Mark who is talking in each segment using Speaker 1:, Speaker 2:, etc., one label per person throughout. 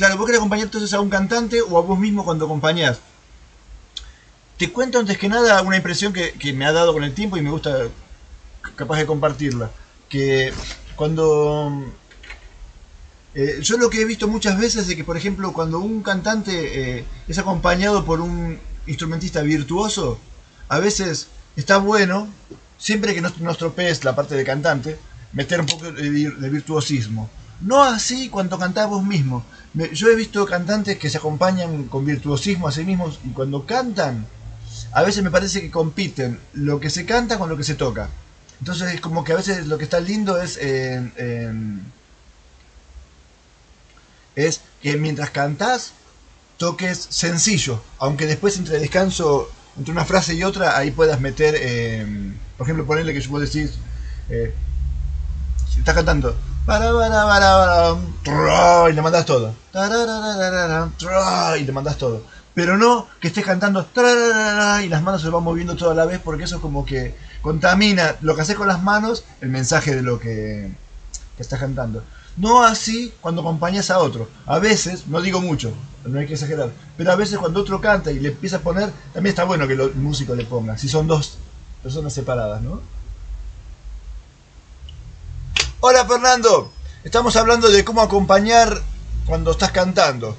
Speaker 1: Claro, vos querés acompañar entonces a un cantante o a vos mismo cuando acompañás. Te cuento antes que nada una impresión que me ha dado con el tiempo y me gusta capaz de compartirla. Que cuando... yo lo que he visto muchas veces es que, por ejemplo, cuando un cantante es acompañado por un instrumentista virtuoso, a veces está bueno, siempre que no estropees la parte de cantante, meter un poco de virtuosismo. No así cuando cantás vos mismo. Yo he visto cantantes que se acompañan con virtuosismo a sí mismos y cuando cantan, a veces me parece que compiten lo que se canta con lo que se toca. Entonces es como que a veces lo que está lindo es que mientras cantás toques sencillo, aunque después entre descanso, entre una frase y otra, ahí puedas meter, por ejemplo, ponerle que vos decís, eh, si estás cantando, y le mandás todo, y le mandás todo, pero no que estés cantando y las manos se van moviendo toda la vez, porque eso es como que contamina lo que haces con las manos, el mensaje de lo que estás cantando. No así cuando acompañas a otro. A veces, no digo mucho, no hay que exagerar, pero a veces cuando otro canta y le empieza a poner, también está bueno que el músico le ponga, si son dos personas separadas, ¿no? Hola Fernando, estamos hablando de cómo acompañar cuando estás cantando.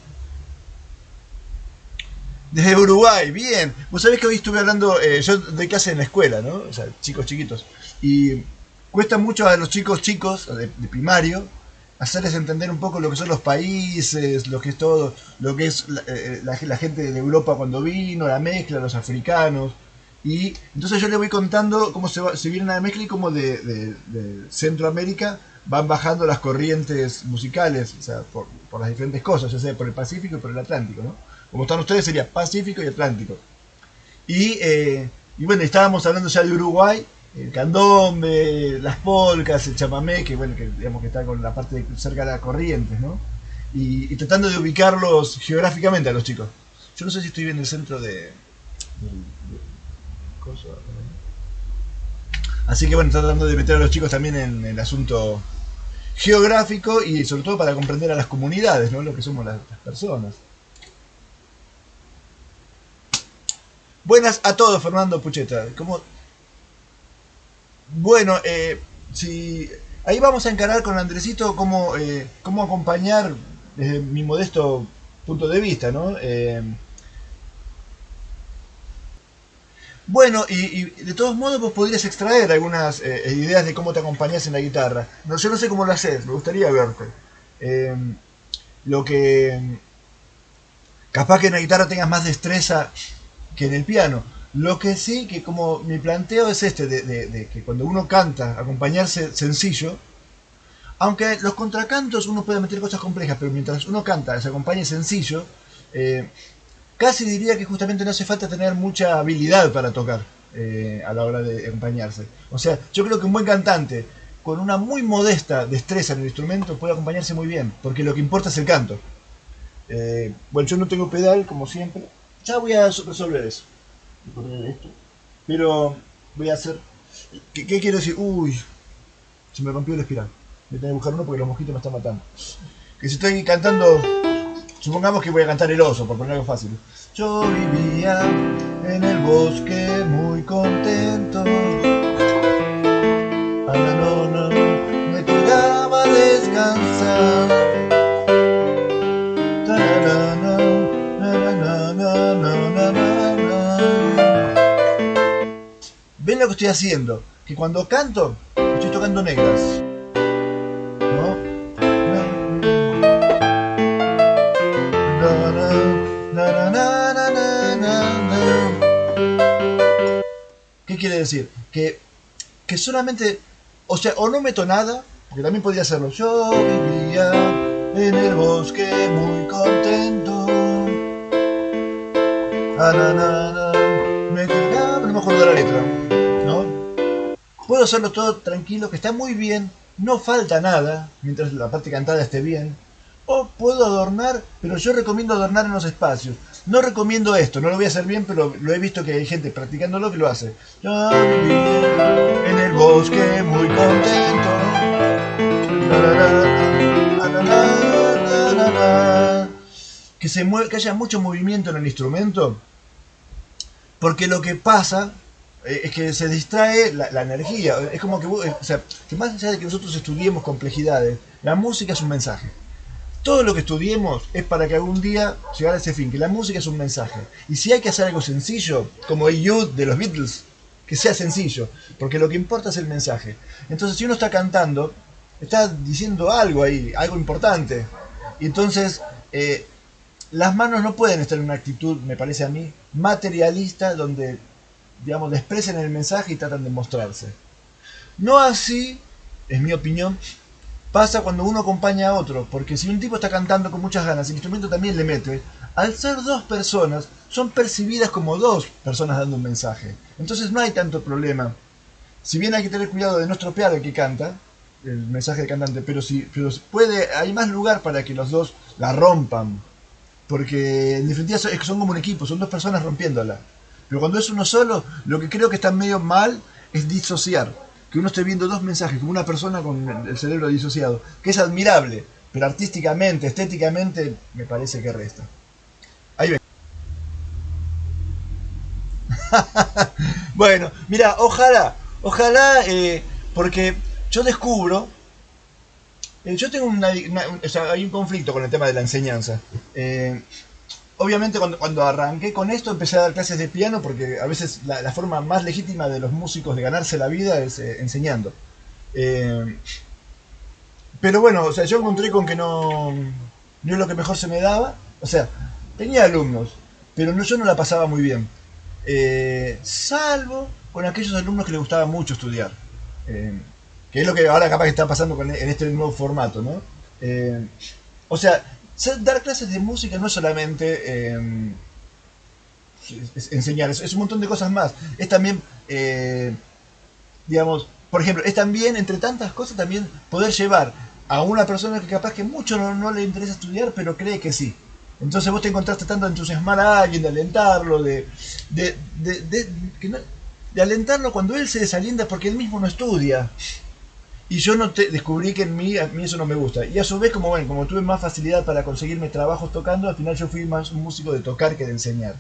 Speaker 1: Desde Uruguay, bien. Vos sabés que hoy estuve hablando, yo doy clase en la escuela, ¿no? O sea, chicos chiquitos. Y cuesta mucho a los chicos de primario hacerles entender un poco lo que son los países, lo que es todo, lo que es la gente de Europa cuando vino, la mezcla, los africanos. Y entonces yo le voy contando cómo se viene la mezcla y cómo de Centroamérica van bajando las corrientes musicales, o sea, por las diferentes cosas, ya sea por el Pacífico y por el Atlántico, ¿no? Como están ustedes sería Pacífico y Atlántico. Y bueno, estábamos hablando ya de Uruguay, el candombe, las polcas, el chamamé, que bueno, que digamos que está con la parte cerca de las corrientes, ¿no? Y tratando de ubicarlos geográficamente a los chicos. Yo no sé si estoy bien en el centro de cosa, ¿no? Así que bueno, tratando de meter a los chicos también en el asunto geográfico y sobre todo para comprender a las comunidades, ¿no? Lo que somos las personas. Buenas a todos, Fernando Pucheta. Bueno, si ahí vamos a encarar con Andresito cómo acompañar desde mi modesto punto de vista, ¿no? Bueno, y de todos modos vos podrías extraer algunas ideas de cómo te acompañás en la guitarra. No, yo no sé cómo lo haces, me gustaría verte. Eh, lo que capaz que en la guitarra tengas más destreza que en el piano. Lo que sí, que como mi planteo es este, de que cuando uno canta, acompañarse sencillo, aunque los contracantos uno puede meter cosas complejas, pero mientras uno canta, se acompañe sencillo, casi diría que justamente no hace falta tener mucha habilidad para tocar a la hora de acompañarse. O sea, yo creo que un buen cantante con una muy modesta destreza en el instrumento puede acompañarse muy bien, porque lo que importa es el canto. Bueno, yo no tengo pedal, como siempre. Ya voy a resolver eso. Voy a poner esto. Pero voy a hacer... ¿Qué quiero decir? Uy, se me rompió el espiral. Voy a tener que buscar uno porque los mosquitos me están matando. Que si estoy cantando... Supongamos que voy a cantar el oso, por poner algo fácil. Yo vivía en el bosque muy contento. A la nona me tiraba a descansar. ¿Ven lo que estoy haciendo? Que cuando canto, estoy tocando negras. ¿No? ¿Qué quiere decir? Que solamente, o sea, o no meto nada, porque también podría hacerlo. Yo vivía en el bosque muy contento. Me tiraba, no me acuerdo de la letra, ¿no? Puedo hacerlo todo tranquilo, que está muy bien, no falta nada, mientras la parte cantada esté bien. O puedo adornar, pero yo recomiendo adornar en los espacios. No recomiendo esto, no lo voy a hacer bien, pero lo he visto que hay gente practicándolo que lo hace. Yo vivía en el bosque muy contento. que haya mucho movimiento en el instrumento, porque lo que pasa es que se distrae la energía. Es como que, o sea, que más allá de que nosotros estudiemos complejidades, la música es un mensaje. Todo lo que estudiemos es para que algún día llegar a ese fin, que la música es un mensaje. Y si hay que hacer algo sencillo, como Hey Jude de los Beatles, que sea sencillo, porque lo que importa es el mensaje. Entonces, si uno está cantando, está diciendo algo ahí, algo importante. Y entonces, las manos no pueden estar en una actitud, me parece a mí, materialista, donde, digamos, expresen el mensaje y tratan de mostrarse. No así, es mi opinión, pasa cuando uno acompaña a otro, porque si un tipo está cantando con muchas ganas y el instrumento también le mete, al ser dos personas, son percibidas como dos personas dando un mensaje. Entonces no hay tanto problema. Si bien hay que tener cuidado de no estropear al que canta, el mensaje del cantante, pero puede, hay más lugar para que los dos la rompan. Porque en definitiva son como un equipo, son dos personas rompiéndola. Pero cuando es uno solo, lo que creo que está medio mal es disociar. Que uno esté viendo dos mensajes, como una persona con el cerebro disociado. Que es admirable, pero artísticamente, estéticamente, me parece que resta. Ahí ven. Bueno, mira, ojalá, porque yo descubro, yo tengo o sea, hay un conflicto con el tema de la enseñanza. Obviamente cuando arranqué con esto empecé a dar clases de piano porque a veces la forma más legítima de los músicos de ganarse la vida es enseñando. Eh, pero bueno, o sea, yo encontré con que no es lo que mejor se me daba. O sea, tenía alumnos, pero yo no la pasaba muy bien. Salvo con aquellos alumnos que les gustaba mucho estudiar. Eh, que es lo que ahora capaz que está pasando en este nuevo formato, ¿no? O sea, dar clases de música no es solamente enseñar, es un montón de cosas más. Es también, digamos, por ejemplo, es también, entre tantas cosas, también poder llevar a una persona que capaz que mucho no le interesa estudiar, pero cree que sí. Entonces vos te encontrás tratando de entusiasmar a alguien, de alentarlo, que de alentarlo cuando él se desalienta porque él mismo no estudia. Y yo descubrí que a mí eso no me gusta. Y a su vez, como tuve más facilidad para conseguirme trabajos tocando, al final yo fui más un músico de tocar que de enseñar.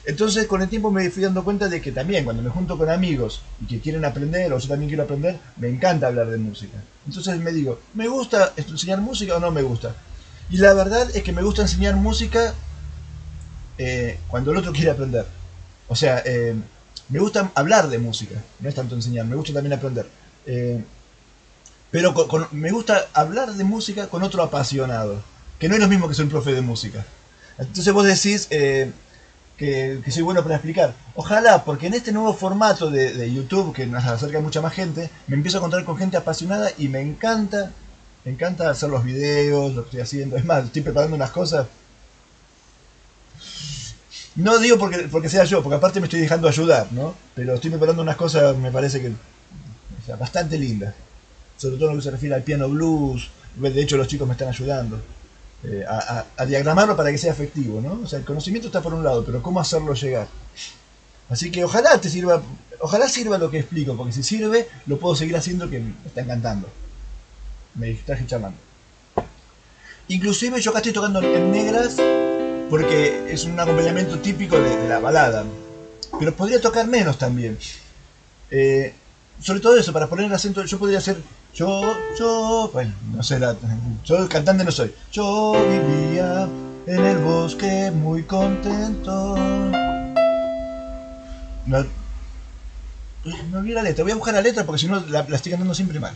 Speaker 1: Entonces con el tiempo me fui dando cuenta de que también cuando me junto con amigos y que quieren aprender o yo también quiero aprender, me encanta hablar de música. Entonces me digo, ¿me gusta enseñar música o no me gusta? Y la verdad es que me gusta enseñar música cuando el otro quiere aprender. O sea, me gusta hablar de música, no es tanto enseñar, me gusta también aprender. Pero me gusta hablar de música con otro apasionado, que no es lo mismo que ser un profe de música. Entonces vos decís que soy bueno para explicar. Ojalá, porque en este nuevo formato de YouTube, que nos acerca a mucha más gente, me empiezo a encontrar con gente apasionada y me encanta hacer los videos, lo que estoy haciendo. Es más, estoy preparando unas cosas. No digo porque sea yo, porque aparte me estoy dejando ayudar, ¿no? Pero estoy preparando unas cosas, me parece que, o sea, bastante lindas. Sobre todo en lo que se refiere al piano blues. De hecho, los chicos me están ayudando a diagramarlo para que sea efectivo, ¿no? O sea, el conocimiento está por un lado, pero cómo hacerlo llegar. Así que ojalá te sirva, ojalá sirva lo que explico, porque si sirve, lo puedo seguir haciendo, que me está encantando. Me distraje charlando. Inclusive yo acá estoy tocando en negras porque es un acompañamiento típico de la balada. Pero podría tocar menos también. Sobre todo eso, para poner el acento, yo podría hacer bueno, no sé, yo cantante no soy. Yo vivía en el bosque muy contento. No, no vi la letra, voy a buscar la letra porque si no la estoy cantando siempre mal.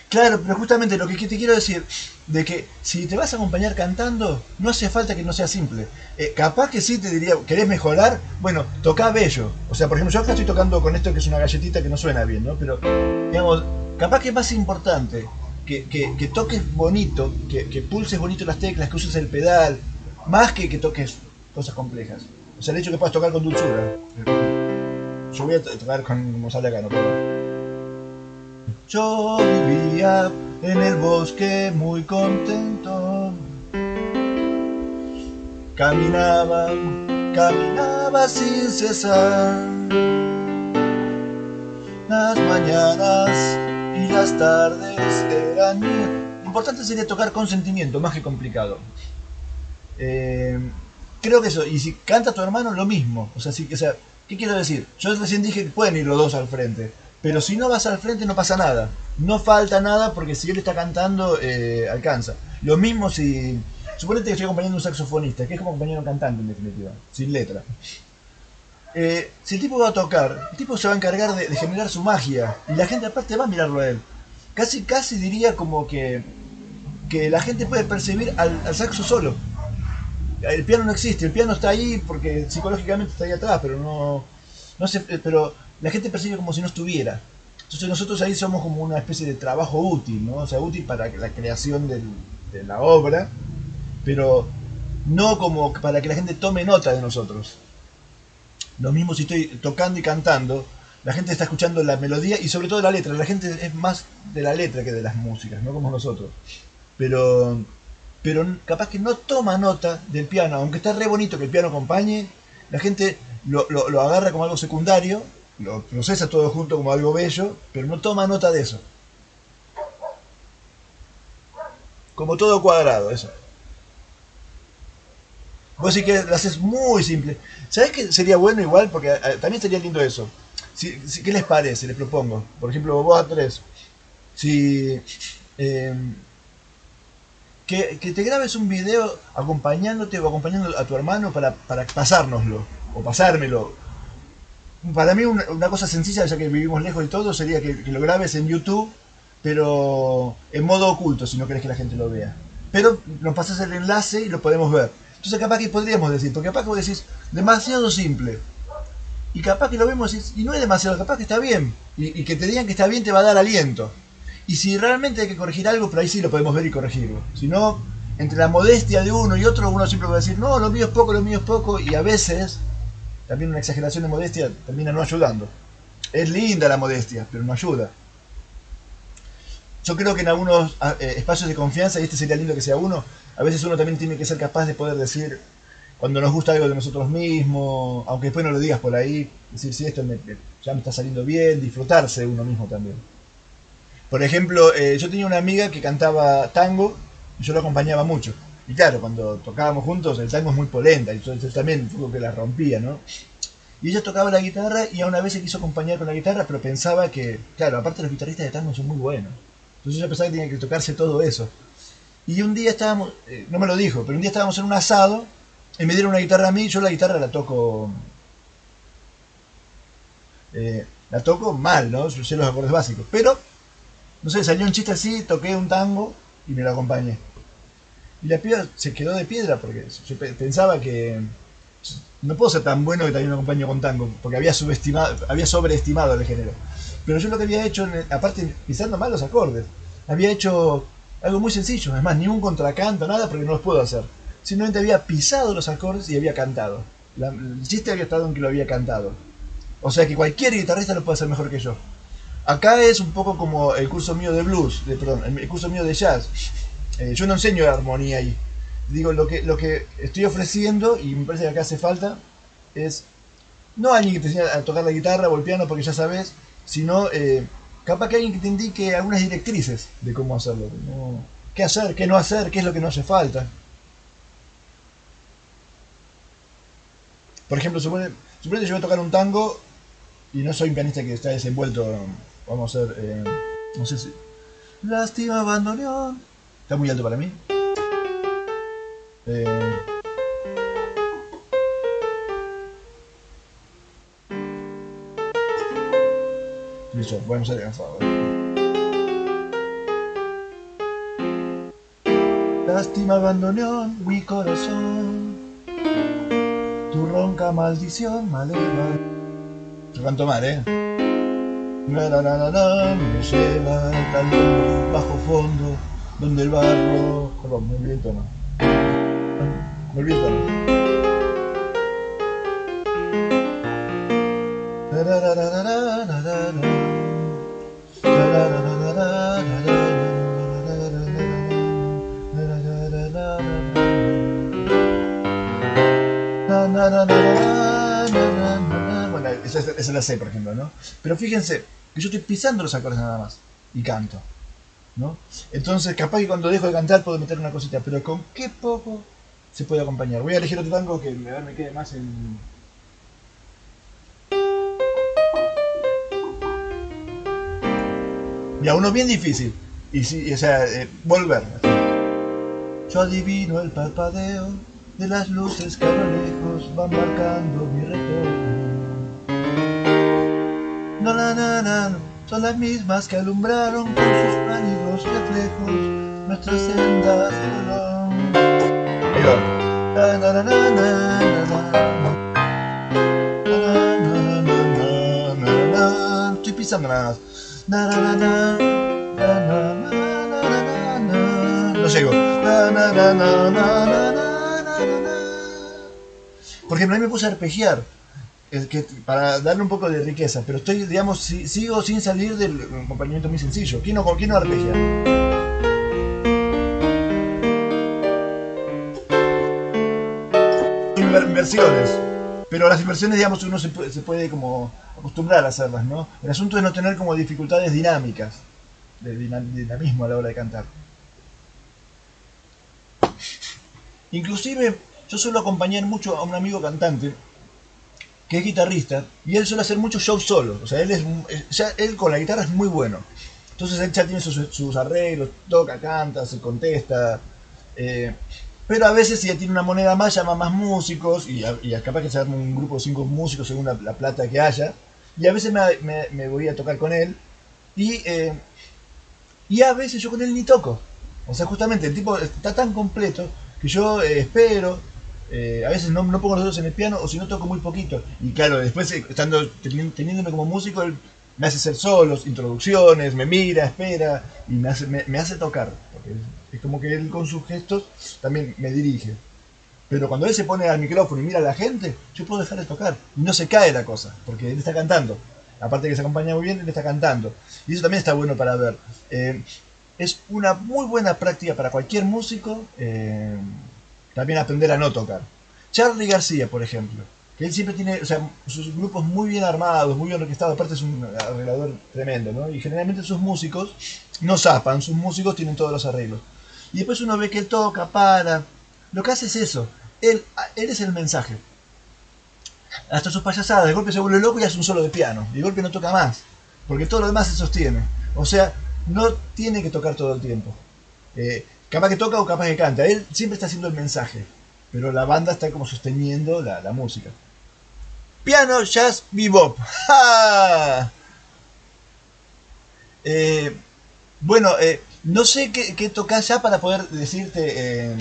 Speaker 1: Claro, pero justamente lo que te quiero decir, de que si te vas a acompañar cantando, no hace falta que no sea simple. Capaz que sí te diría, ¿querés mejorar? Bueno, toca bello. O sea, por ejemplo, yo acá estoy tocando con esto que es una galletita que no suena bien, ¿no? Pero, digamos, capaz que es más importante que toques bonito, que pulses bonito las teclas, que uses el pedal, más que toques cosas complejas. O sea, el hecho que puedas tocar con dulzura. Yo voy a tocar con, como sale acá, ¿no? Yo vivía en el bosque muy contento. Caminaba sin cesar. Las mañanas y las tardes eran mías y importante sería tocar con sentimiento, más que complicado. Creo que eso, y si canta tu hermano, lo mismo. O sea, ¿qué quiero decir? Yo recién dije que pueden ir los dos al frente, pero si no vas al frente no pasa nada. No falta nada porque si él está cantando, alcanza. Lo mismo si... Suponete que estoy acompañando a un saxofonista, que es como acompañar a un cantante en definitiva, sin letra. Si el tipo va a tocar, el tipo se va a encargar de generar su magia. Y la gente aparte va a mirarlo a él. Casi diría como que la gente puede percibir al saxo solo. El piano no existe, el piano está ahí porque psicológicamente está ahí atrás, pero no sé, pero la gente percibe como si no estuviera. Entonces nosotros ahí somos como una especie de trabajo útil, ¿no? O sea, útil para la creación de la obra, pero no como para que la gente tome nota de nosotros. Lo mismo si estoy tocando y cantando, la gente está escuchando la melodía y sobre todo la letra. La gente es más de la letra que de las músicas, no como nosotros. Pero capaz que no toma nota del piano, aunque está re bonito que el piano acompañe, la gente lo agarra como algo secundario, lo procesa todo junto como algo bello, pero no toma nota de eso. Como todo cuadrado, eso. Vos sí que lo haces muy simple. ¿Sabés qué sería bueno igual? Porque también sería lindo eso. ¿Qué les parece? Les propongo. Por ejemplo, vos a tres. Si... eh, que te grabes un video acompañándote o acompañando a tu hermano para pasárnoslo. O pasármelo. Para mí una cosa sencilla, ya que vivimos lejos y todo, sería que lo grabes en YouTube, pero en modo oculto, si no querés que la gente lo vea. Pero nos pasas el enlace y lo podemos ver. Entonces capaz que podríamos decir, porque capaz que vos decís, demasiado simple. Y capaz que lo vemos y no es demasiado, capaz que está bien. Y que te digan que está bien te va a dar aliento. Y si realmente hay que corregir algo, por ahí sí lo podemos ver y corregirlo. Si no, entre la modestia de uno y otro, uno siempre va a decir, no, lo mío es poco, y a veces también una exageración de modestia termina no ayudando. Es linda la modestia, pero no ayuda. Yo creo que en algunos espacios de confianza, y este sería lindo que sea uno, a veces uno también tiene que ser capaz de poder decir cuando nos gusta algo de nosotros mismos, aunque después no lo digas por ahí, decir si esto ya me está saliendo bien, disfrutarse de uno mismo también. Por ejemplo, yo tenía una amiga que cantaba tango y yo lo acompañaba mucho. Y claro, cuando tocábamos juntos, el tango es muy polenta, y yo también fue que la rompía, ¿no? Y ella tocaba la guitarra y a una vez se quiso acompañar con la guitarra, pero pensaba que, claro, aparte los guitarristas de tango son muy buenos. Entonces ella pensaba que tenía que tocarse todo eso. Y un día estábamos, no me lo dijo, pero un día estábamos en un asado y me dieron una guitarra a mí, yo la guitarra la toco mal, ¿no? Yo sé los acordes básicos, pero, no sé, salió un chiste así, toqué un tango y me lo acompañé. Y la piba se quedó de piedra porque yo pensaba que no puedo ser tan bueno que también me acompaño con tango, porque había sobreestimado el género. Pero yo lo que había hecho, aparte pisando mal los acordes, había hecho algo muy sencillo, además ni un contracanto, nada, porque no los puedo hacer. Simplemente había pisado los acordes y había cantado. El chiste había estado en que lo había cantado. O sea que cualquier guitarrista lo puede hacer mejor que yo. Acá es un poco como el curso mío de blues, perdón, el curso mío de jazz. Yo no enseño armonía ahí. Digo, lo que estoy ofreciendo, y me parece que acá hace falta, es no alguien que te enseñe a tocar la guitarra o el piano porque ya sabes, sino capaz que alguien que te indique algunas directrices de cómo hacerlo. Qué hacer, qué no hacer, qué es lo que no hace falta. Por ejemplo, suponete que yo voy a tocar un tango y no soy un pianista que está desenvuelto. Vamos a hacer, no sé si... Lástima abandoneón. Está muy alto para mí. Eh, Listo, vamos a ver. Lástima abandoneón, mi corazón. Tu ronca maldición maleva. Yo canto mal, me lleva tal bajo fondo, donde el barro... Perdón, me olvidé el tono. Me olvidé el tono. Bueno, esa la sé, por ejemplo, ¿no? Pero fíjense que yo estoy pisando los acordes nada más y canto. ¿no? Entonces, capaz que cuando dejo de cantar puedo meter una cosita, pero con qué poco se puede acompañar. Voy a elegir otro tango que me quede más en... Ya, uno bien difícil. Y sí, o sea, volver. Yo adivino el parpadeo de las luces que a lo lejos van marcando mi retorno. No, no, no, no, son las mismas que alumbraron con sus pálidos reflejos nuestras sendas de dolor. Ahí va. Na, na, na, na, na, na, na. Estoy pisando nada más. Na, na, na, na, na, na, na, na, na. No llego. Na, na, na, na, na, na, na, na. Por ejemplo, a mí me puse a arpegiar para darle un poco de riqueza, pero estoy, digamos, sigo sin salir del acompañamiento muy sencillo. ¿Quién no arpegia? Inversiones. Pero las inversiones, digamos, uno se puede como acostumbrar a hacerlas, ¿no? El asunto es no tener como dificultades dinámicas, de dinamismo a la hora de cantar. Inclusive, yo suelo acompañar mucho a un amigo cantante que es guitarrista, y él suele hacer muchos shows solo. O sea, él con la guitarra es muy bueno. Entonces él ya tiene sus arreglos, toca, canta, se contesta. Pero a veces si ya tiene una moneda más, llama más músicos, y capaz que se arma un grupo de 5 músicos según la plata que haya. Y a veces me voy a tocar con él, y, y a veces yo con él ni toco. O sea, justamente el tipo está tan completo que yo espero, a veces no pongo los dedos en el piano o si no toco muy poquito. Y claro, después teniéndome como músico, él me hace hacer solos, introducciones, me mira, espera y me hace tocar. Porque es como que él con sus gestos también me dirige. Pero cuando él se pone al micrófono y mira a la gente, yo puedo dejar de tocar. Y no se cae la cosa, porque él está cantando. Aparte de que se acompaña muy bien, él está cantando. Y eso también está bueno para ver. Es una muy buena práctica para cualquier músico. También aprender a no tocar. Charly García, por ejemplo, que él siempre tiene, o sea, sus grupos muy bien armados, muy bien orquestados, aparte es un arreglador tremendo, ¿no? Y generalmente sus músicos no zapan, sus músicos tienen todos los arreglos. Y después uno ve que él toca, para. Lo que hace es eso, él es el mensaje. Hasta sus payasadas, de golpe se vuelve loco y hace un solo de piano, y de golpe no toca más, porque todo lo demás se sostiene. O sea, no tiene que tocar todo el tiempo. Capaz que toca o capaz que canta. Él siempre está haciendo el mensaje, pero la banda está como sosteniendo la música. Piano, jazz, bebop. ¡Ja! Eh, bueno, no sé qué tocas ya para poder decirte.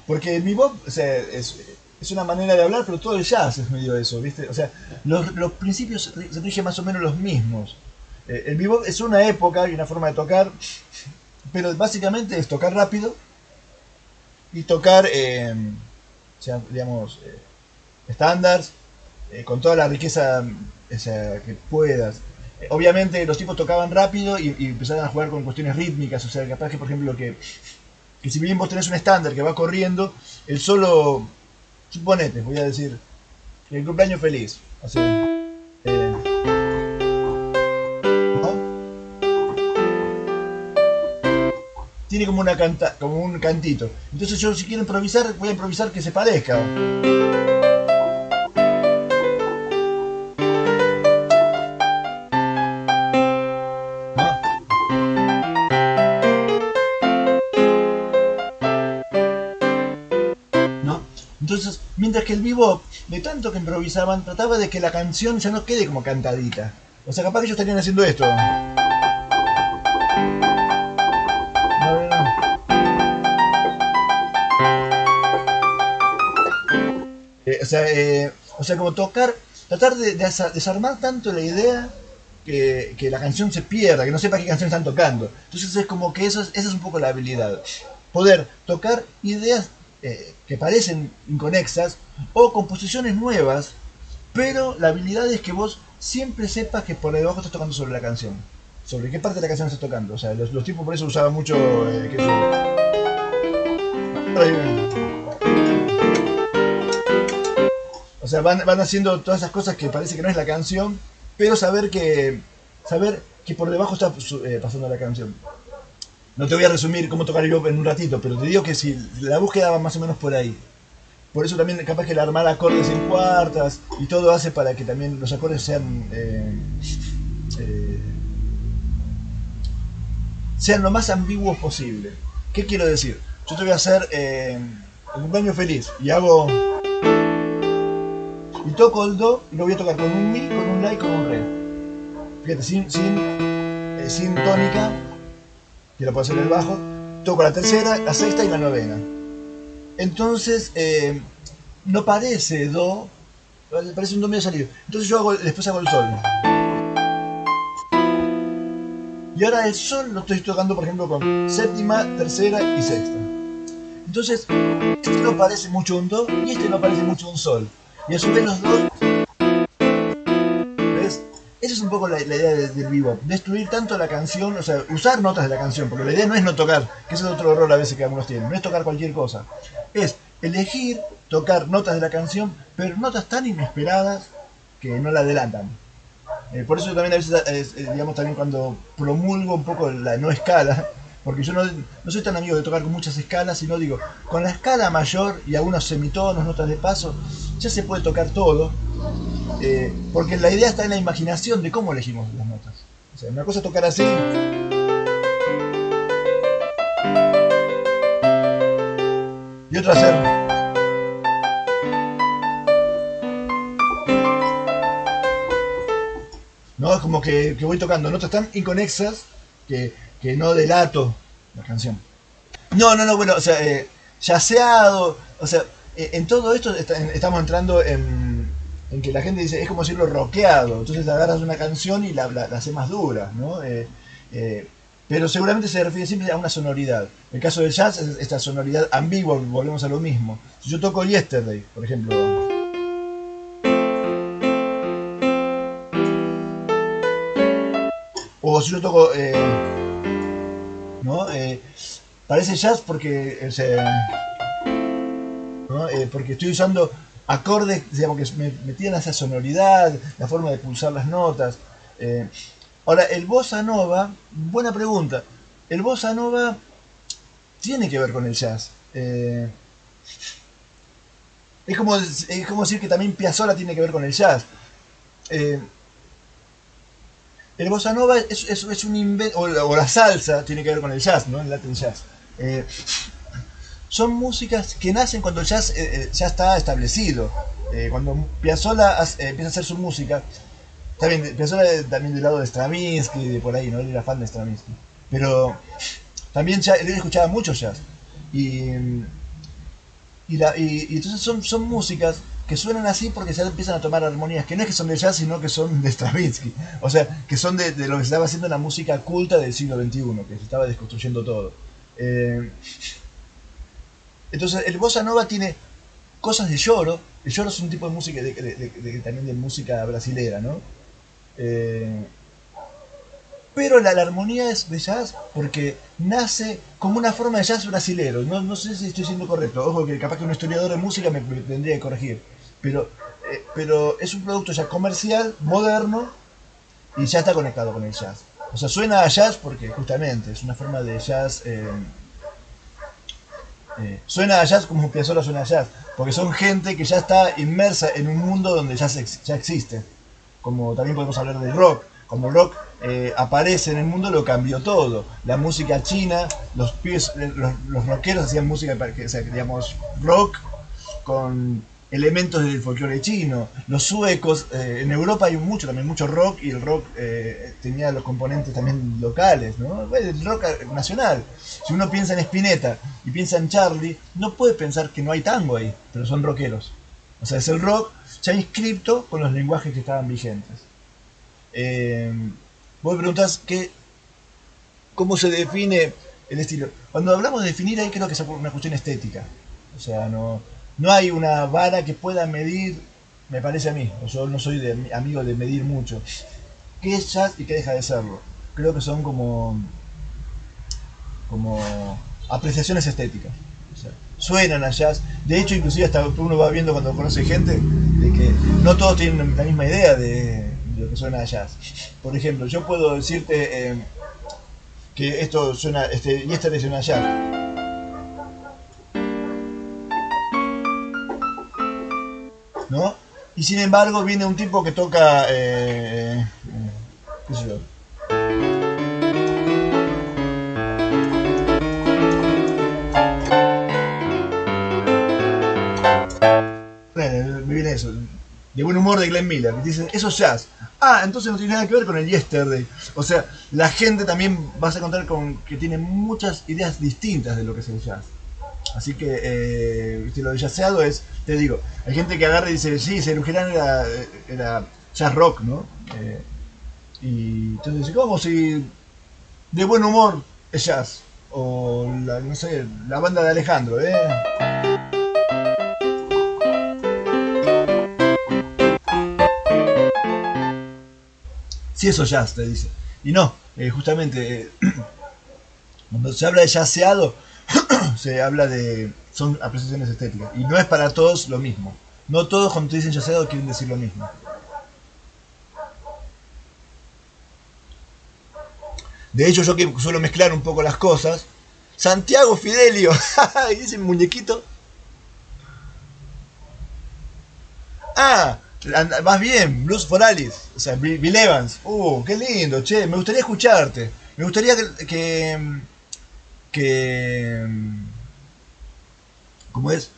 Speaker 1: Porque el bebop, o sea, es una manera de hablar, pero todo el jazz es medio eso, ¿viste? O sea, los principios se rigen más o menos los mismos. El bebop es una época y una forma de tocar, pero básicamente es tocar rápido y tocar, o sea, digamos, estándares, con toda la riqueza, o sea, que puedas. Obviamente los tipos tocaban rápido y empezaron a jugar con cuestiones rítmicas, o sea, capaz que por ejemplo que si bien vos tenés un estándar que va corriendo, el solo, suponete, voy a decir, el cumpleaños feliz, o sea, ¿no? Tiene como como un cantito. Entonces yo si quiero improvisar, voy a improvisar que se parezca. ¿No? Entonces, mientras que el vivo, de tanto que improvisaban, trataba de que la canción ya no quede como cantadita. O sea, capaz que ellos estarían haciendo esto. No, no, no. O sea, como tocar, tratar de desarmar tanto la idea que la canción se pierda, que no sepa qué canción están tocando. Entonces es como que esa es un poco la habilidad. Poder tocar ideas que parecen inconexas o composiciones nuevas, pero la habilidad es que vos siempre sepas que por debajo estás tocando sobre la canción. Sobre qué parte de la canción estás tocando. O sea, los tipos por eso usaban mucho... qué sé yo. O sea, van haciendo todas esas cosas que parece que no es la canción, pero saber que por debajo está pasando la canción. No te voy a resumir cómo tocar el bebop en un ratito, pero te digo que si la búsqueda va más o menos por ahí. Por eso también capaz que el armar acordes en cuartas y todo hace para que también los acordes eh, sean lo más ambiguos posible. ¿Qué quiero decir? Yo te voy a hacer el cumpleaños feliz y hago y toco el do y lo voy a tocar con un mi, con un la y con un re. Fíjate, sin tónica, que lo puedo hacer en el bajo. Toco la tercera, la sexta y la novena. Entonces no parece do, parece un do medio salido. Entonces después hago el sol. Y ahora el sol lo estoy tocando, por ejemplo, con séptima, tercera y sexta. Entonces, este no parece mucho un do y este no parece mucho un sol. Y a su vez los dos, ¿ves? Esa es un poco la idea del bebop. Destruir tanto la canción, o sea, usar notas de la canción, porque la idea no es no tocar, que ese es otro error a veces que algunos tienen. No es tocar cualquier cosa. Es elegir tocar notas de la canción, pero notas tan inesperadas que no la adelantan. Por eso yo también a veces, digamos, también cuando promulgo un poco la no escala, porque yo no soy tan amigo de tocar con muchas escalas, sino digo, con la escala mayor y algunos semitonos, notas de paso, ya se puede tocar todo, porque la idea está en la imaginación de cómo elegimos las notas. O sea, una cosa es tocar así, y otra hacer... ¿no? Es como que voy tocando notas tan inconexas que no delato la canción. No, bueno, o sea, yaceado, o sea, en todo esto estamos entrando en que la gente dice, es como decirlo rockeado, entonces agarras una canción y la hace más dura, ¿no? Pero seguramente se refiere siempre a una sonoridad. En el caso del jazz es esta sonoridad ambigua, volvemos a lo mismo. Si yo toco Yesterday, por ejemplo, o si yo toco, ¿no? Parece jazz porque, ¿no? Porque estoy usando acordes, digamos, que me tienen esa sonoridad, la forma de pulsar las notas. Ahora, el bossa nova, buena pregunta. El bossa nova tiene que ver con el jazz. Es como decir que también Piazzolla tiene que ver con el jazz. Eh, el bossa nova es un invento, o la salsa tiene que ver con el jazz, ¿no? El Latin jazz. Eh, Son músicas que nacen cuando el jazz ya está establecido. Cuando Piazzolla empieza a hacer su música, también Piazzolla también del lado de Stravinsky, de por ahí, ¿no? Él era fan de Stravinsky. Pero también él escuchaba mucho jazz. Y, y entonces son músicas que suenan así porque ya empiezan a tomar armonías que no es que son de jazz, sino que son de Stravinsky. O sea, que son de lo que se estaba haciendo en la música culta del siglo XXI, que se estaba desconstruyendo todo. Entonces, el bossa nova tiene cosas de lloro. El lloro es un tipo de música, también de música brasilera, ¿no? Eh, pero la armonía es de jazz porque nace como una forma de jazz brasilero. No sé si estoy siendo correcto. Ojo que capaz que un historiador de música me tendría que corregir. Pero es un producto ya comercial, moderno, y ya está conectado con el jazz. O sea, suena a jazz porque justamente es una forma de jazz... suena a jazz como Piazzolla suena a jazz, porque son gente que ya está inmersa en un mundo donde ya existe. Como también podemos hablar del rock. Cuando el rock aparece en el mundo lo cambió todo. La música china, los rockeros hacían música, o sea, digamos, rock con elementos del folclore chino. Los suecos, en Europa hay también mucho rock y el rock tenía los componentes también locales, ¿no? Bueno, el rock nacional. Si uno piensa en Spinetta y piensa en Charlie, no puede pensar que no hay tango ahí, pero son rockeros. O sea, es el rock ya inscripto con los lenguajes que estaban vigentes. Eh, Vos me preguntás cómo se define el estilo. Cuando hablamos de definir ahí creo que es una cuestión estética. O sea, no hay una vara que pueda medir, me parece a mí. Yo no soy amigo de medir mucho. ¿Qué es jazz y qué deja de serlo? Creo que son como apreciaciones estéticas. O sea, suenan a jazz. De hecho, inclusive hasta uno va viendo cuando conoce gente de que no todos tienen la misma idea de lo que suena a jazz. Por ejemplo, yo puedo decirte que esto suena, Yesterday suena jazz, ¿no? Y sin embargo viene un tipo que toca, qué sé yo, me viene eso, de buen humor de Glenn Miller, que dicen, eso es jazz. Ah, entonces no tiene nada que ver con el Yesterday. O sea, la gente también vas a encontrar con que tiene muchas ideas distintas de lo que es el jazz. Así que, ¿viste? Lo de jazzeado es, te digo, hay gente que agarra y dice, sí, Serú Girán era jazz rock, ¿no? Y entonces dice, ¿cómo si de buen humor es jazz? O, no sé, la banda de Alejandro, ¿eh? Si eso jazz, te dice. Y no, justamente, cuando se habla de jazzeado, se habla de. Son apreciaciones estéticas. Y no es para todos lo mismo. No todos cuando te dicen jazzeado quieren decir lo mismo. De hecho, yo que suelo mezclar un poco las cosas. Santiago Fidelio, y dice muñequito. Ah, vas bien, Blues for Alice, o sea, Bill Evans. Qué lindo, che, me gustaría escucharte. Me gustaría que ¿cómo es?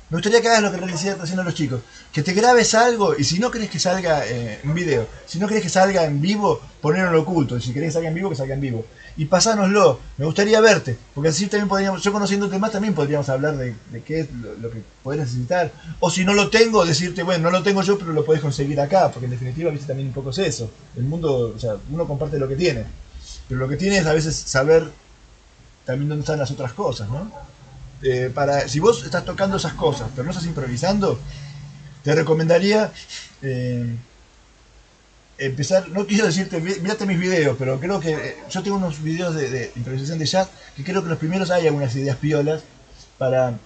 Speaker 1: Me gustaría que hagas lo que realicé haciendo a los chicos. Que te grabes algo y si no querés que salga en video, si no querés que salga en vivo, ponerlo en oculto. Y si querés que salga en vivo, que salga en vivo. Y pasánoslo. Me gustaría verte. Porque así también podríamos, yo conociéndote más, también podríamos hablar de qué es lo que podés necesitar. O si no lo tengo, decirte, bueno, no lo tengo yo, pero lo podés conseguir acá. Porque en definitiva, viste, también un poco es eso. El mundo, o sea, uno comparte lo que tiene. Pero lo que tiene es a veces saber también dónde están las otras cosas, ¿no? Si vos estás tocando esas cosas, pero no estás improvisando, te recomendaría empezar, no quiero decirte, mirate mis videos, pero creo que yo tengo unos videos de improvisación de jazz, que creo que los primeros hay algunas ideas piolas para,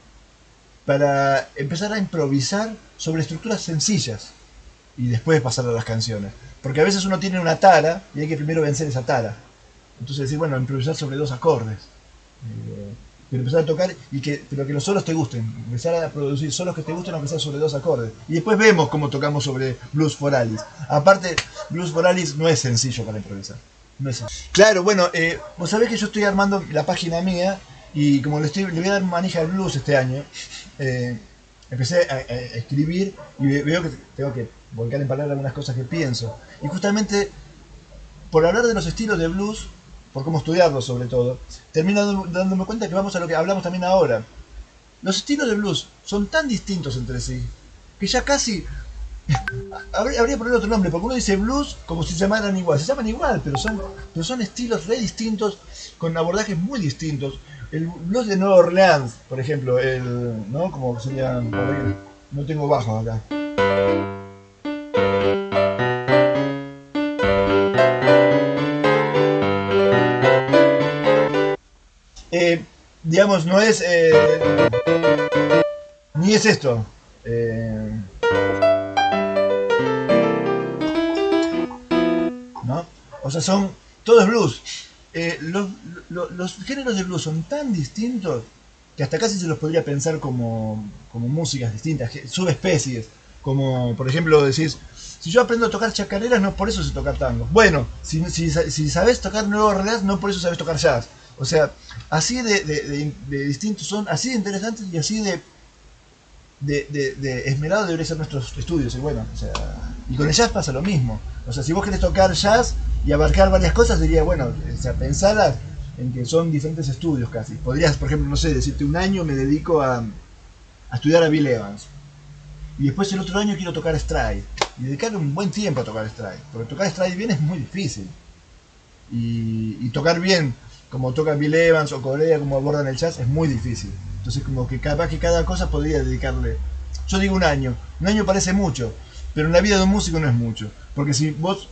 Speaker 1: para empezar a improvisar sobre estructuras sencillas y después pasar a las canciones. Porque a veces uno tiene una tara y hay que primero vencer esa tara. Entonces decir, bueno, improvisar sobre dos acordes. Pero empezar a tocar pero que los solos te gusten, empezar a producir solos que te gusten aunque sea sobre dos acordes. Y después vemos cómo tocamos sobre Blues for Alice. Aparte, Blues for Alice no es sencillo para improvisar. No es sencillo. Claro, bueno, vos sabés que yo estoy armando la página mía y como le voy a dar manija al blues este año, empecé a escribir y veo que tengo que volcar en palabras algunas cosas que pienso. Y justamente por hablar de los estilos de blues, por cómo estudiarlos sobre todo, termino dándome cuenta que vamos a lo que hablamos también ahora. Los estilos de blues son tan distintos entre sí que ya casi habría que poner otro nombre, porque uno dice blues como si se llamaran igual. Se llaman igual, pero son estilos re distintos, con abordajes muy distintos. El blues de Nueva Orleans, por ejemplo, ¿no? Como sería, no tengo bajos acá. Digamos, no es ni es esto. ¿No? O sea, son todo es blues. Los géneros de blues son tan distintos que hasta casi se los podría pensar como músicas distintas, subespecies. Como, por ejemplo, decís, si yo aprendo a tocar chacareras, no por eso sé tocar tango. Bueno, si sabes tocar Nueva Orleans, no por eso sabes tocar jazz. O sea, así de distintos son, así de interesantes y así de esmerado debería ser nuestros estudios. Y bueno, o sea, y con el jazz pasa lo mismo. O sea, si vos querés tocar jazz y abarcar varias cosas, diría, bueno, o sea, pensalas en que son diferentes estudios casi. Podrías, por ejemplo, no sé, decirte un año me dedico a estudiar a Bill Evans. Y después el otro año quiero tocar stride. Y dedicarle un buen tiempo a tocar stride. Porque tocar stride bien es muy difícil. Y tocar bien, como toca Bill Evans o Corea, como abordan el jazz, es muy difícil. Entonces como que capaz que cada cosa podría dedicarle. Yo digo un año parece mucho, pero en la vida de un músico no es mucho. Porque si vos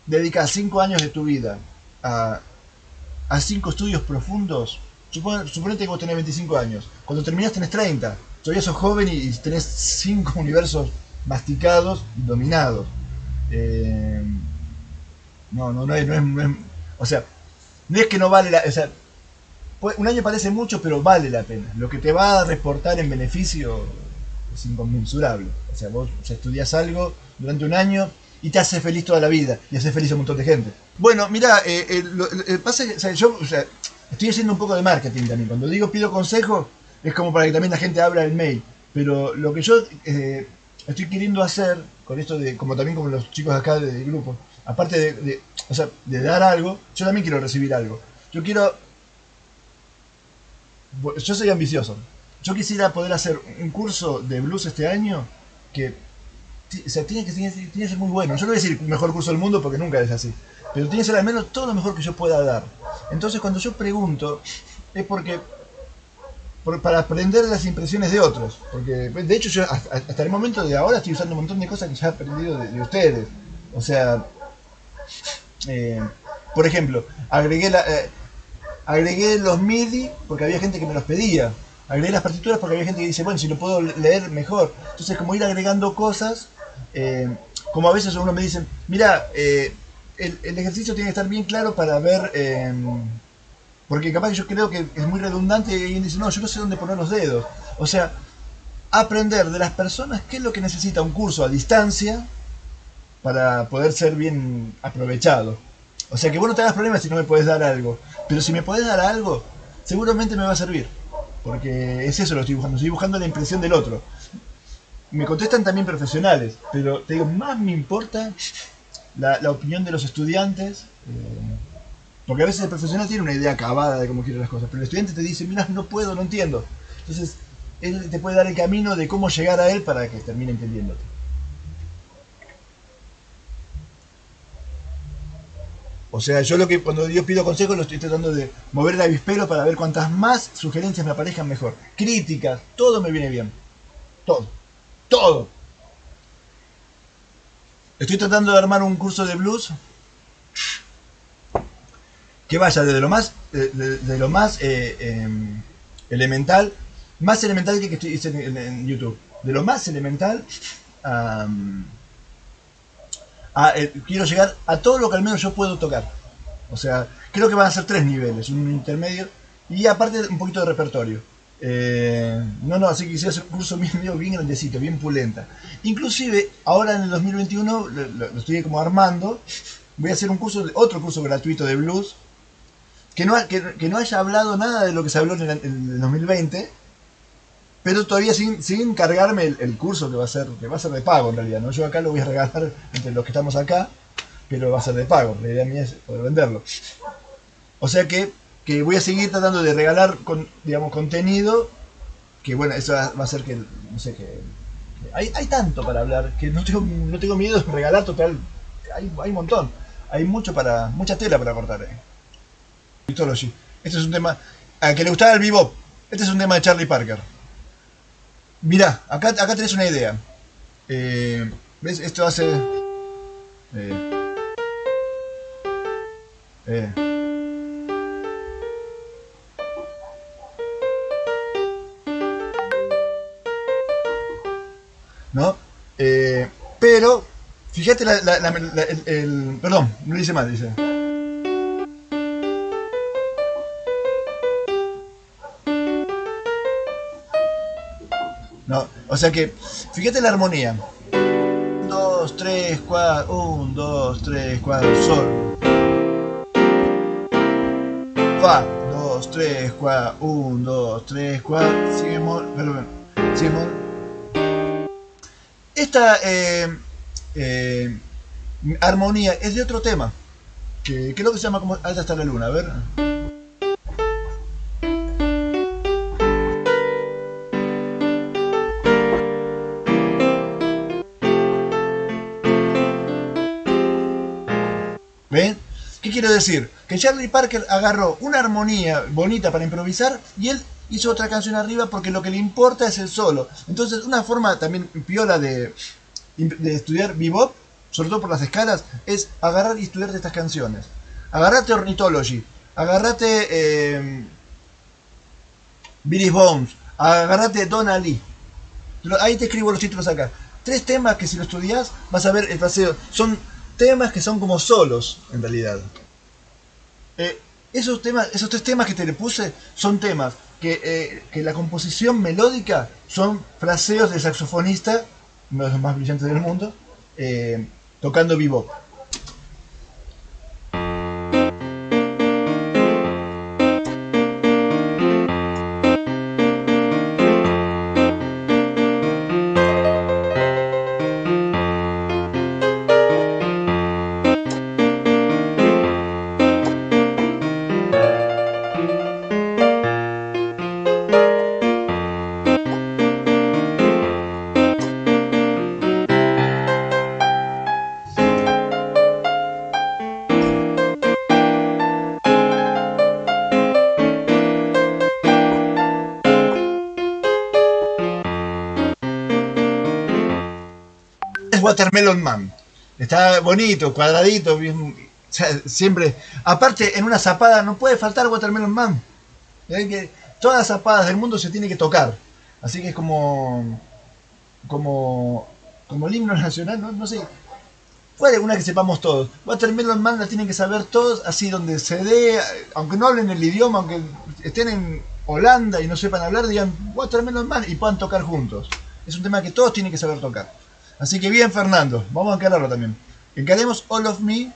Speaker 1: dedicas 5 años de tu vida a 5 estudios profundos, suponete que vos tenés 25 años, cuando terminás tenés 30, todavía sos joven y tenés 5 universos masticados y dominados. No es, o sea, No es que no vale la... O sea, un año parece mucho, pero vale la pena. Lo que te va a reportar en beneficio es inconmensurable. O sea, vos estudias algo durante un año y te hace feliz toda la vida. Y hace feliz a un montón de gente. Bueno, mira, pasa que, o sea, yo estoy haciendo un poco de marketing también. Cuando digo pido consejo, es como para que también la gente abra el mail. Pero lo que yo estoy queriendo hacer con esto de, como también como los chicos acá del grupo, aparte o sea, de dar algo, yo también quiero recibir algo. Yo quiero, yo soy ambicioso. Yo quisiera poder hacer un curso de blues este año que, o sea, tiene que ser muy bueno. Yo no voy a decir el mejor curso del mundo porque nunca es así. Pero tiene que ser al menos todo lo mejor que yo pueda dar. Entonces cuando yo pregunto, es porque para aprender las impresiones de otros. Porque de hecho yo hasta el momento de ahora estoy usando un montón de cosas que ya he aprendido de ustedes. O sea, eh, por ejemplo, agregué los MIDI porque había gente que me los pedía. Agregué las partituras porque había gente que dice, bueno, si lo puedo leer mejor. Entonces, como ir agregando cosas, como a veces uno me dice, mira, el ejercicio tiene que estar bien claro para ver, porque capaz que yo creo que es muy redundante y alguien dice, no, yo no sé dónde poner los dedos. O sea, aprender de las personas qué es lo que necesita un curso a distancia para poder ser bien aprovechado. O sea, que vos no te hagas problemas si no me podés dar algo. Pero si me podés dar algo, seguramente me va a servir. Porque es eso lo que estoy buscando la impresión del otro. Me contestan también profesionales, pero te digo, más me importa la opinión de los estudiantes. Porque a veces el profesional tiene una idea acabada de cómo quiere las cosas, pero el estudiante te dice, mira, no puedo, no entiendo. Entonces, él te puede dar el camino de cómo llegar a él para que termine entendiéndote. O sea, yo lo que cuando yo pido consejos lo estoy tratando de mover el avispero para ver cuantas más sugerencias me aparezcan mejor. Críticas, todo me viene bien. Todo. Todo. Estoy tratando de armar un curso de blues que vaya desde lo más, de lo más elemental, más elemental que estoy hice en YouTube. De lo más elemental a, quiero llegar a todo lo que al menos yo puedo tocar. O sea, creo que van a ser tres niveles, un intermedio y aparte un poquito de repertorio. No, así que quisiera hacer un curso bien grandecito, bien pulenta. Inclusive, ahora en el 2021 lo estoy como armando. Voy a hacer otro curso gratuito de blues. Que no haya hablado nada de lo que se habló en el 2020. Pero todavía sin cargarme el curso que va a ser de pago en realidad, ¿no? Yo acá lo voy a regalar entre los que estamos acá, pero va a ser de pago. La idea mía es poder venderlo. O sea que voy a seguir tratando de regalar digamos, contenido, que bueno, eso va a hacer que, no sé, que hay tanto para hablar, que no tengo miedo de regalar, total, hay un montón, mucha tela para cortar. Mythology. Este es un tema, a que le gustaba el bebop, este es un tema de Charlie Parker. Mirá, acá tenés una idea. ¿Ves? Esto hace... eh, ¿no? Pero, fíjate perdón, no lo dice mal, dice. No, o sea que, fíjate la armonía. 2, 3, 4, 1, 2, 3, 4, sol. Fa, 2, 3, 4, 1, 2, 3, 4, si bemol, perdón, si bemol. Esta armonía es de otro tema, que creo que se llama como Alta hasta la luna, a ver. ¿Ven? ¿Qué quiero decir? Que Charlie Parker agarró una armonía bonita para improvisar y él hizo otra canción arriba porque lo que le importa es el solo. Entonces, una forma también piola de estudiar bebop, sobre todo por las escalas, es agarrar y estudiar de estas canciones. Agarrate Ornithology, agarrate Billy Bones, agarrate Donna Lee. Ahí te escribo los títulos acá. Tres temas que si lo estudias vas a ver el paseo. Son temas que son como solos, en realidad. Esos tres temas que te le puse son temas que la composición melódica son fraseos del saxofonista, uno de los más brillantes del mundo, tocando bebop. Es Watermelon Man. Está bonito, cuadradito, bien, o sea, siempre. Aparte, en una zapada no puede faltar Watermelon Man. Que todas las zapadas del mundo se tiene que tocar. Así que es como el himno nacional, no sé. Puede una que sepamos todos. Watermelon Man la tienen que saber todos, así donde se dé, aunque no hablen el idioma, aunque estén en Holanda y no sepan hablar, digan Watermelon Man y puedan tocar juntos. Es un tema que todos tienen que saber tocar. Así que bien, Fernando, vamos a encararlo también. Encaremos All of Me.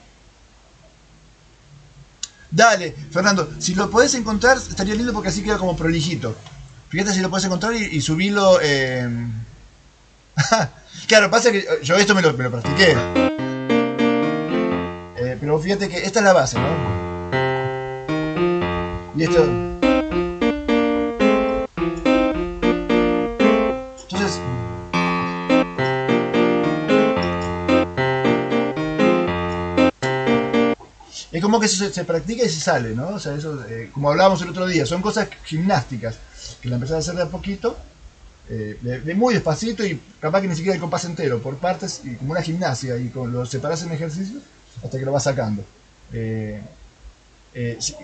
Speaker 1: Dale, Fernando, si lo podés encontrar, estaría lindo porque así queda como prolijito. Fíjate si lo podés encontrar y subilo. Claro, pasa que yo esto me lo practiqué. Pero fíjate que esta es la base, ¿no? Y esto. Entonces, es como que eso se practica y se sale, ¿no? O sea, eso, como hablábamos el otro día, son cosas gimnásticas que la empezás a hacer de a poquito, de muy despacito y capaz que ni siquiera el compás entero, por partes, y como una gimnasia, y con lo separás en ejercicios hasta que lo vas sacando. Eh, si-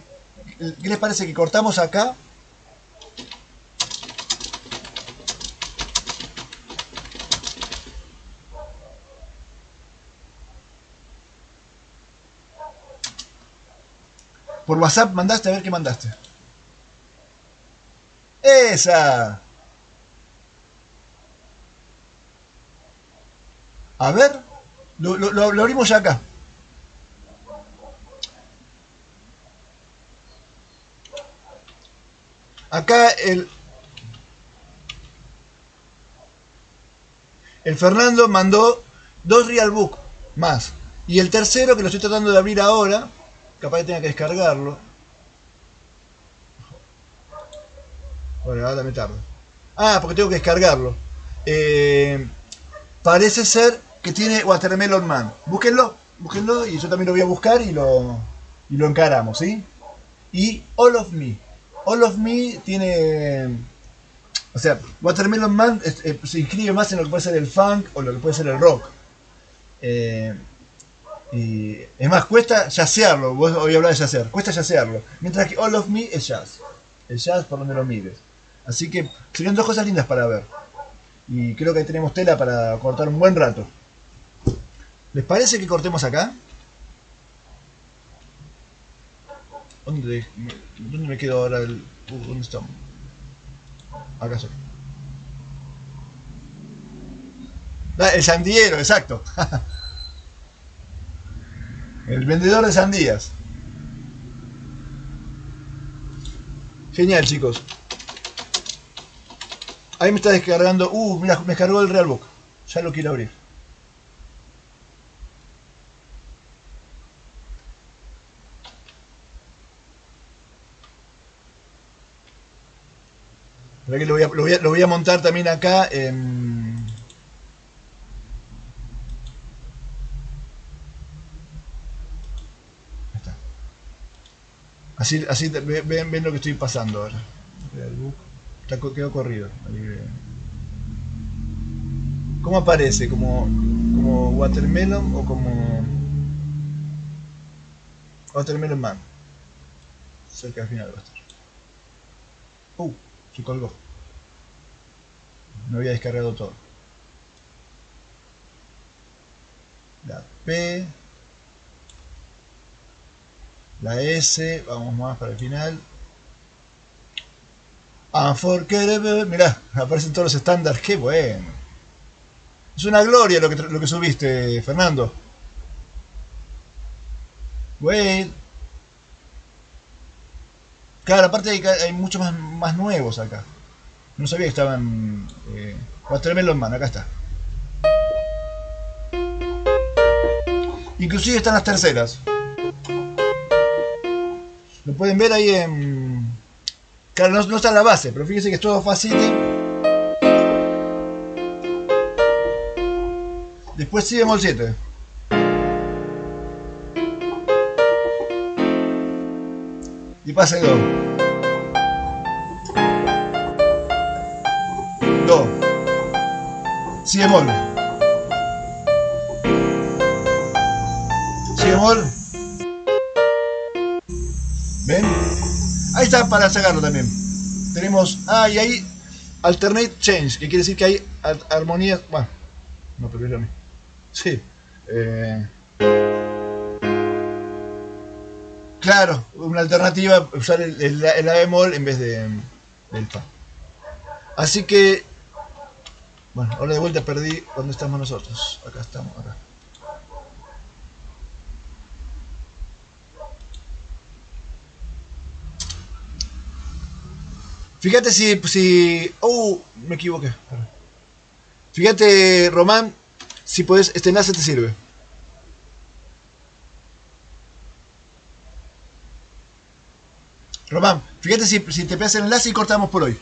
Speaker 1: ¿Qué les parece que cortamos acá? Por WhatsApp mandaste, a ver qué mandaste. ¡Esa! A ver, lo abrimos ya acá. Acá el Fernando mandó dos Real Book más. Y el tercero, que lo estoy tratando de abrir ahora, capaz que tenga que descargarlo. Bueno, ahora me tardo. Ah, porque tengo que descargarlo. Eh, Parece ser que tiene Watermelon Man. Búsquenlo y yo también lo voy a buscar y lo encaramos, ¿sí? Y All of Me. All of Me tiene. O sea, Watermelon Man se inscribe más en lo que puede ser el funk o lo que puede ser el rock. Eh, y es más, cuesta jazzearlo. Vos hoy hablás de jazzear. Cuesta jazzearlo. Mientras que All of Me es jazz. El jazz por donde lo mires. Así que serían dos cosas lindas para ver. Y creo que ahí tenemos tela para cortar un buen rato. ¿Les parece que cortemos acá? ¿Dónde me quedo ahora? ¿Dónde estamos? Acá estoy. Ah, el sandíero, exacto. El vendedor de sandías. Genial, chicos. Ahí me está descargando. Mira, me descargó el Realbook. Ya lo quiero abrir. Para que lo voy a montar también acá en. Ahí está. Así ven lo que estoy pasando ahora. Realbook. Quedó corrido. ¿Cómo aparece? ¿Como Watermelon o como Watermelon Man? Cerca del final va a estar. Se colgó. No había descargado todo. La P. La S, vamos más para el final. Unforgettable, mirá, aparecen todos los estándares, qué bueno. Es una gloria lo que subiste, Fernando. Wait. Claro, aparte hay muchos más nuevos acá. No sabía que estaban... Watermelon Man, acá está. Inclusive están las terceras. Lo pueden ver ahí en... Claro, no está en la base, pero fíjense que es todo fácil. Después si bemol 7. Y pasa de do. Do. Si bemol. Si bemol. ¿Ven? Ahí está para sacarlo también. Tenemos... Ah, y ahí... Alternate change, que quiere decir que hay armonías... Bueno, no, pero es lo mismo. Sí. Claro, una alternativa, usar el la bemol en vez del fa. Así que... Bueno, ahora de vuelta perdí dónde estamos nosotros. Acá estamos, acá. Fíjate si... me equivoqué. Fíjate, Román, si podés, este enlace te sirve. Román, fíjate si te pegas el enlace y cortamos por hoy.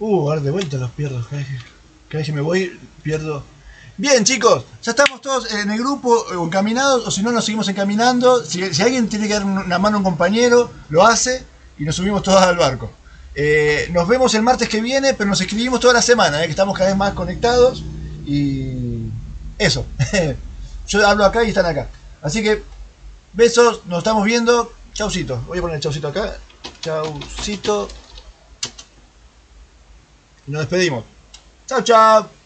Speaker 1: Ahora de vuelta los pierdo. Cada vez que me voy, pierdo. Bien, chicos, ya estamos todos en el grupo encaminados, o si no, nos seguimos encaminando. Si alguien tiene que dar una mano a un compañero, lo hace y nos subimos todos al barco. Nos vemos el martes que viene, pero nos escribimos toda la semana, que estamos cada vez más conectados. Y eso. Yo hablo acá y están acá. Así que, besos, nos estamos viendo. Chaucito. Voy a poner el chaucito acá. Chaucito. Y nos despedimos. Chao, chao.